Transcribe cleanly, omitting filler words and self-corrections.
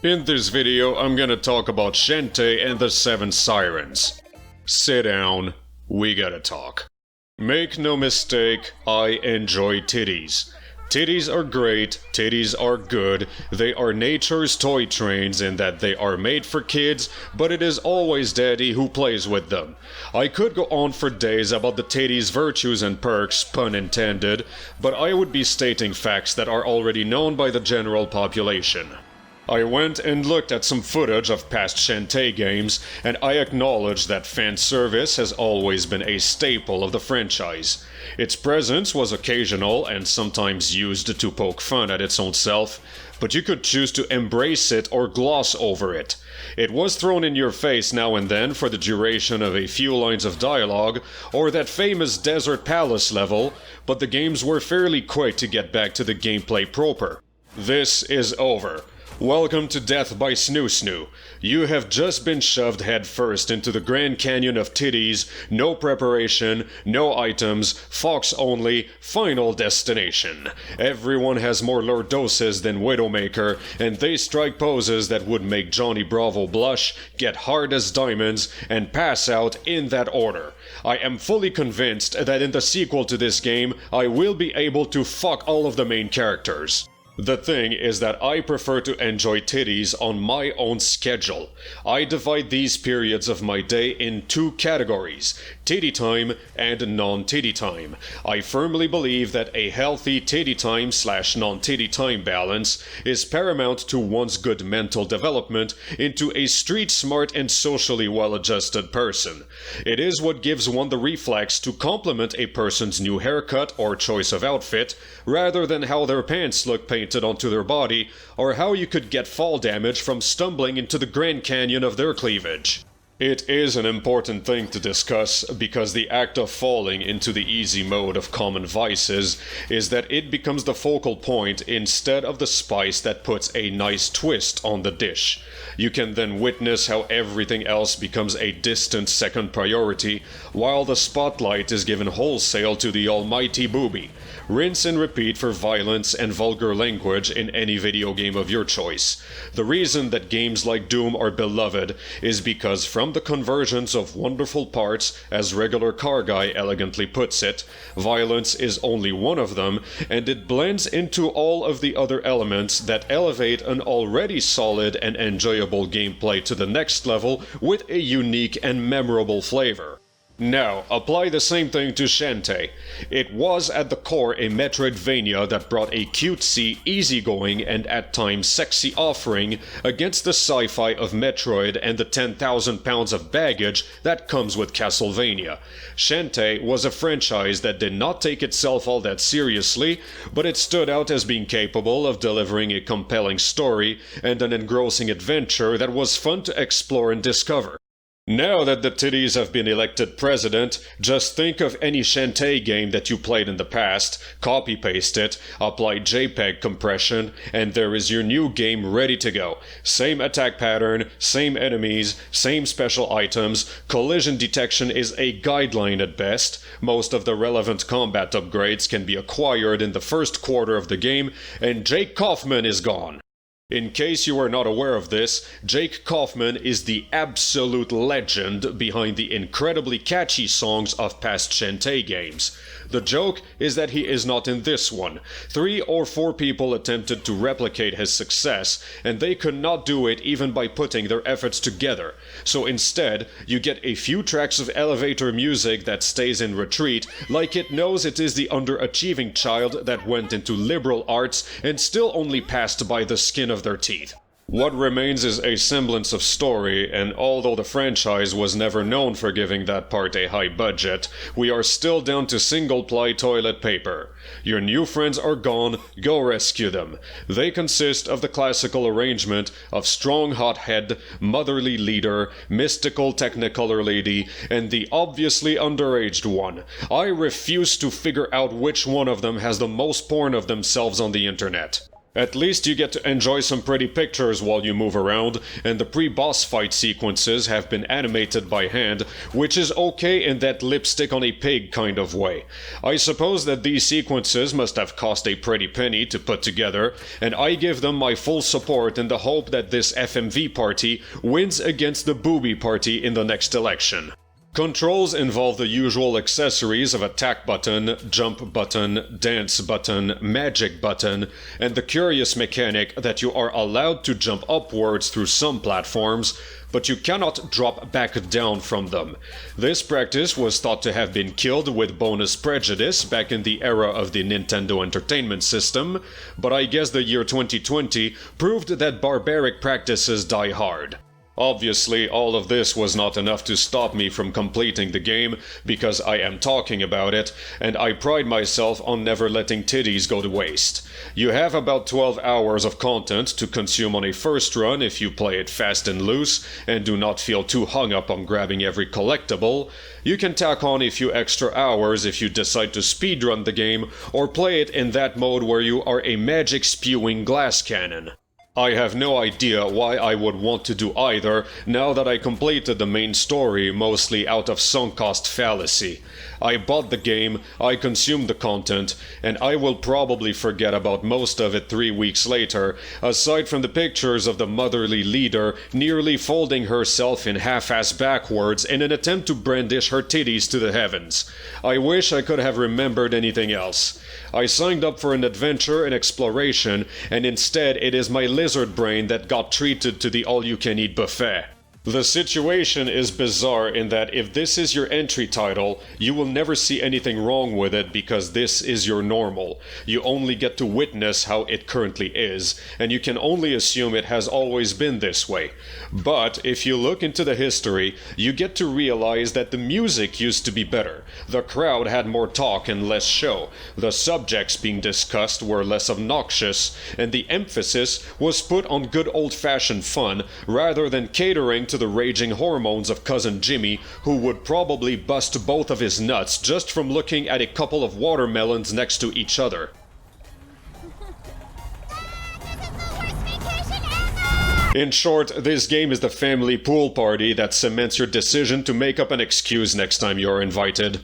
In this video, I'm gonna talk about Shantae and the 7 Sirens. Sit down, we gotta talk. Make no mistake, I enjoy titties. Titties are great, titties are good, they are nature's toy trains in that they are made for kids, but it is always daddy who plays with them. I could go on for days about the titties' virtues and perks, pun intended, but I would be stating facts that are already known by the general population. I went and looked at some footage of past Shantae games, and I acknowledge that fan service has always been a staple of the franchise. Its presence was occasional and sometimes used to poke fun at its own self, but you could choose to embrace it or gloss over it. It was thrown in your face now and then for the duration of a few lines of dialogue, or that famous Desert Palace level, but the games were fairly quick to get back to the gameplay proper. This is over. Welcome to Death by Snoo Snoo. You have just been shoved headfirst into the Grand Canyon of titties, no preparation, no items, fox only, final destination. Everyone has more lordoses than Widowmaker, and they strike poses that would make Johnny Bravo blush, get hard as diamonds, and pass out in that order. I am fully convinced that in the sequel to this game, I will be able to fuck all of the main characters. The thing is that I prefer to enjoy titties on my own schedule. I divide these periods of my day in two categories, titty time and non-titty time. I firmly believe that a healthy titty time / non-titty time balance is paramount to one's good mental development into a street smart and socially well-adjusted person. It is what gives one the reflex to compliment a person's new haircut or choice of outfit, rather than how their pants look painted onto their body, or how you could get fall damage from stumbling into the Grand Canyon of their cleavage. It is an important thing to discuss because the act of falling into the easy mode of common vices is that it becomes the focal point instead of the spice that puts a nice twist on the dish. You can then witness how everything else becomes a distant second priority, while the spotlight is given wholesale to the almighty booby. Rinse and repeat for violence and vulgar language in any video game of your choice. The reason that games like Doom are beloved is because from the convergence of wonderful parts, as regular car guy elegantly puts it, violence is only one of them, and it blends into all of the other elements that elevate an already solid and enjoyable gameplay to the next level with a unique and memorable flavor. Now, apply the same thing to Shantae. It was at the core a Metroidvania that brought a cutesy, easygoing, and at times sexy offering against the sci-fi of Metroid and the 10,000 pounds of baggage that comes with Castlevania. Shantae was a franchise that did not take itself all that seriously, but it stood out as being capable of delivering a compelling story and an engrossing adventure that was fun to explore and discover. Now that the titties have been elected president, just think of any Shantae game that you played in the past, copy-paste it, apply JPEG compression, and there is your new game ready to go. Same attack pattern, same enemies, same special items, collision detection is a guideline at best, most of the relevant combat upgrades can be acquired in the first quarter of the game, and Jake Kaufman is gone. In case you are not aware of this, Jake Kaufman is the absolute legend behind the incredibly catchy songs of past Shantae games. The joke is that he is not in this one. 3 or 4 people attempted to replicate his success, and they could not do it even by putting their efforts together. So instead, you get a few tracks of elevator music that stays in retreat, like it knows it is the underachieving child that went into liberal arts and still only passed by the skin of their teeth. What remains is a semblance of story, and although the franchise was never known for giving that part a high budget, we are still down to single-ply toilet paper. Your new friends are gone, go rescue them. They consist of the classical arrangement of strong hot head, motherly leader, mystical technicolor lady, and the obviously underaged one. I refuse to figure out which one of them has the most porn of themselves on the internet. At least you get to enjoy some pretty pictures while you move around, and the pre-boss fight sequences have been animated by hand, which is okay in that lipstick on a pig kind of way. I suppose that these sequences must have cost a pretty penny to put together, and I give them my full support in the hope that this FMV party wins against the booby party in the next election. Controls involve the usual accessories of attack button, jump button, dance button, magic button, and the curious mechanic that you are allowed to jump upwards through some platforms, but you cannot drop back down from them. This practice was thought to have been killed with bonus prejudice back in the era of the Nintendo Entertainment System, but I guess the year 2020 proved that barbaric practices die hard. Obviously, all of this was not enough to stop me from completing the game, because I am talking about it, and I pride myself on never letting titties go to waste. You have about 12 hours of content to consume on a first run if you play it fast and loose, and do not feel too hung up on grabbing every collectible. You can tack on a few extra hours if you decide to speedrun the game, or play it in that mode where you are a magic-spewing glass cannon. I have no idea why I would want to do either, now that I completed the main story mostly out of sunk cost fallacy. I bought the game, I consumed the content, and I will probably forget about most of it 3 weeks later, aside from the pictures of the motherly leader nearly folding herself in half-ass backwards in an attempt to brandish her titties to the heavens. I wish I could have remembered anything else. I signed up for an adventure and exploration, and instead it is my lizard brain that got treated to the all-you-can-eat buffet. The situation is bizarre in that if this is your entry title, you will never see anything wrong with it because this is your normal. You only get to witness how it currently is, and you can only assume it has always been this way. But if you look into the history, you get to realize that the music used to be better. The crowd had more talk and less show. The subjects being discussed were less obnoxious, and the emphasis was put on good old-fashioned fun rather than catering to the raging hormones of Cousin Jimmy, who would probably bust both of his nuts just from looking at a couple of watermelons next to each other. In short, this game is the family pool party that cements your decision to make up an excuse next time you're invited.